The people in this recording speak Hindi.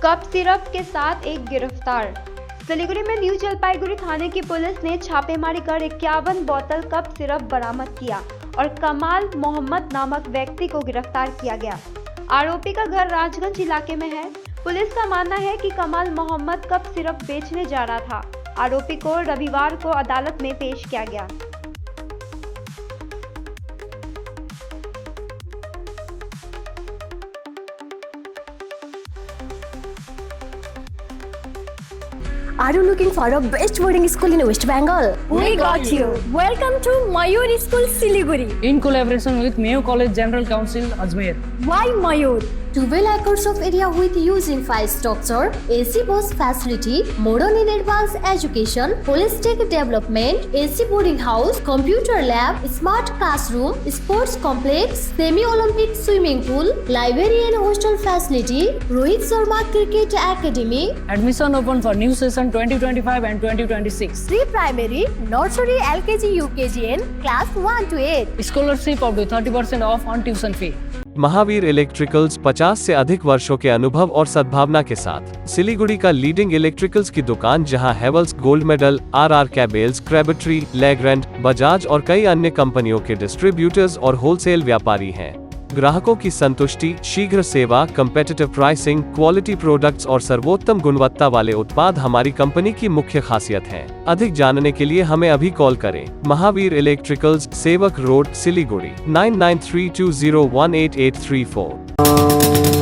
कप सिरप के साथ एक गिरफ्तार। सिलीगुड़ी में न्यू जलपाईगुड़ी थाने की पुलिस ने छापेमारी कर 51 बोतल कप सिरप बरामद किया और कमाल मोहम्मद नामक व्यक्ति को गिरफ्तार किया गया। आरोपी का घर राजगंज इलाके में है। पुलिस का मानना है कि कमाल मोहम्मद कप सिरप बेचने जा रहा था। आरोपी को रविवार को अदालत में पेश किया गया। Are you looking for a best boarding school in West Bengal? We got you. Welcome to Mayur School, Siliguri. In collaboration with Mayo College General Council, Ajmer. Why Mayur? 12 acres of area with huge infrastructure, AC bus facility, modern and advanced education, holistic development, AC boarding house, computer lab, smart classroom, sports complex, semi-Olympic swimming pool, library and hostel facility, Rohit Sharma Cricket Academy. Admission open for new session 2025 and 2026. Pre-primary, nursery, LKG, UKG and class 1 to 8. Scholarship up to 30% off on tuition fee. Mahavir electricals 50 से अधिक वर्षों के अनुभव और सद्भावना के साथ सिलीगुड़ी का लीडिंग इलेक्ट्रिकल्स की दुकान, जहां Havells Gold Medal, RR cables, Crabtree, Legrand, Bajaj और कई अन्य कंपनियों के डिस्ट्रीब्यूटर्स और होलसेल व्यापारी हैं। ग्राहकों की संतुष्टि, शीघ्र सेवा, कम्पेटिटिव प्राइसिंग, क्वालिटी प्रोडक्ट्स और सर्वोत्तम गुणवत्ता वाले उत्पाद हमारी कंपनी की मुख्य खासियत हैं। अधिक जानने के लिए हमें अभी कॉल करें। महावीर इलेक्ट्रिकल्स, सेवक रोड, सिलीगुड़ी 9932018834।